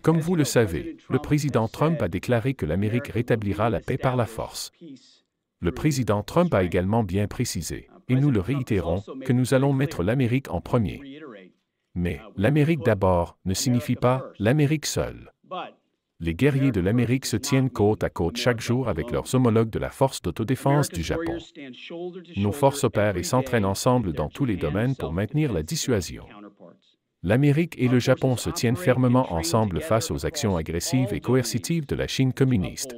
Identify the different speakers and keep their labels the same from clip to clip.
Speaker 1: Comme vous le savez, le président Trump a déclaré que l'Amérique rétablira la paix par la force. Le président Trump a également bien précisé, et nous le réitérons, que nous allons mettre l'Amérique en premier. Mais l'Amérique d'abord ne signifie pas l'Amérique seule. Les guerriers de l'Amérique se tiennent côte à côte chaque jour avec leurs homologues de la force d'autodéfense du Japon. Nos forces opèrent et s'entraînent ensemble dans tous les domaines pour maintenir la dissuasion. L'Amérique et le Japon se tiennent fermement ensemble face aux actions agressives et coercitives de la Chine communiste.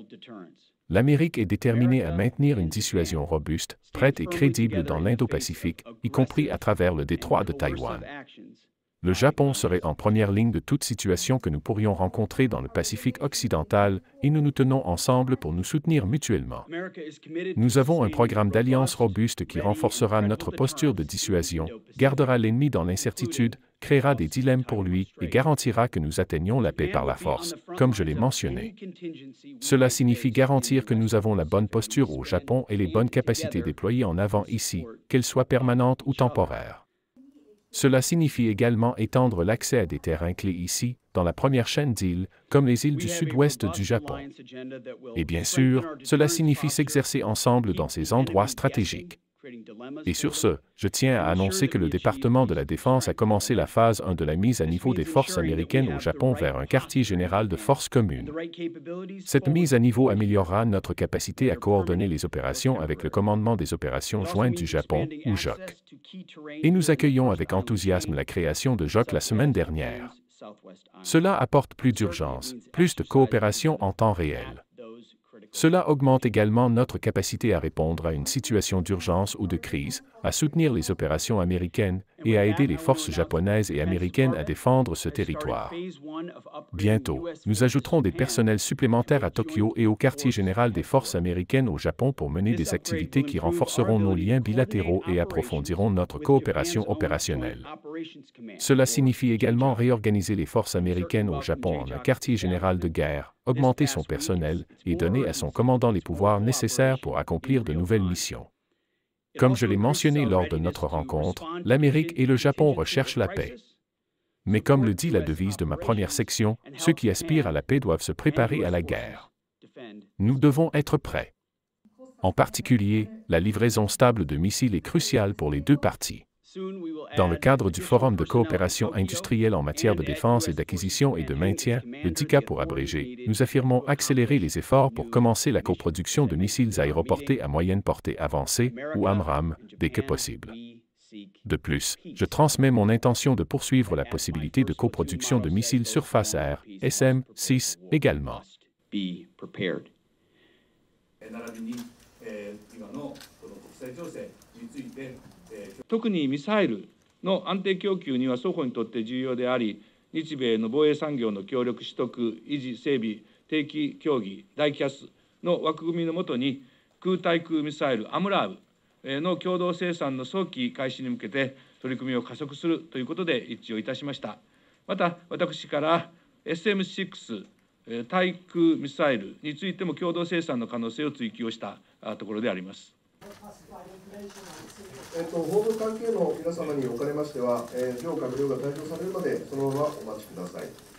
Speaker 1: L'Amérique est déterminée à maintenir une dissuasion robuste, prête et crédible dans l'Indo-Pacifique, y compris à travers le détroit de Taïwan. Le Japon serait en première ligne de toute situation que nous pourrions rencontrer dans le Pacifique occidental, et nous nous tenons ensemble pour nous soutenir mutuellement. Nous avons un programme d'alliance robuste qui renforcera notre posture de dissuasion, gardera l'ennemi dans l'incertitude, créera des dilemmes pour lui et garantira que nous atteignons la paix par la force, comme je l'ai mentionné. Cela signifie garantir que nous avons la bonne posture au Japon et les bonnes capacités déployées en avant ici, qu'elles soient permanentes ou temporaires. Cela signifie également étendre l'accès à des terrains clés ici, dans la première chaîne d'îles, comme les îles du sud-ouest du Japon. Et bien sûr, cela signifie s'exercer ensemble dans ces endroits stratégiques. Et sur ce, je tiens à annoncer que le département de la Défense a commencé la phase 1 de la mise à niveau des forces américaines au Japon vers un quartier général de forces communes. Cette mise à niveau améliorera notre capacité à coordonner les opérations avec le commandement des opérations jointes du Japon, ou JOC. Et nous accueillons avec enthousiasme la création de JOC la semaine dernière. Cela apporte plus d'urgence, plus de coopération en temps réel. Cela augmente également notre capacité à répondre à une situation d'urgence ou de crise, à soutenir les opérations américaines et à aider les forces japonaises et américaines à défendre ce territoire. Bientôt, nous ajouterons des personnels supplémentaires à Tokyo et au quartier général des forces américaines au Japon pour mener des activités qui renforceront nos liens bilatéraux et approfondiront notre coopération opérationnelle. Cela signifie également réorganiser les forces américaines au Japon en un quartier général de guerre, augmenter son personnel et donner à son commandant les pouvoirs nécessaires pour accomplir de nouvelles missions. Comme je l'ai mentionné lors de notre rencontre, l'Amérique et le Japon recherchent la paix. Mais comme le dit la devise de ma première section, ceux qui aspirent à la paix doivent se préparer à la guerre. Nous devons être prêts. En particulier, la livraison stable de missiles est cruciale pour les deux parties. Dans le cadre du Forum de coopération industrielle en matière de défense et d'acquisition et de maintien, le DICA pour abréger, nous affirmons accélérer les efforts pour commencer la coproduction de missiles aéroportés à moyenne portée avancée, ou AMRAAM, dès que possible. De plus, je transmets mon intention de poursuivre la possibilité de coproduction de missiles surface-air, SM-6, également.
Speaker 2: 特にミサイルの安定供給には双方にとって重要であり、日米の防衛産業の協力取得、維持、整備、定期協議、ダイキャスの枠組みの下に、空対空ミサイルアムラーブの共同生産の早期開始に向けて取り組みを加速するということで一致をいたしました。また、私から SM6 対空ミサイルについても共同生産の可能性を追求をしたところであります。
Speaker 3: 報道関係の皆様におかれましては、両閣僚が退場されるまでそのままお待ちください。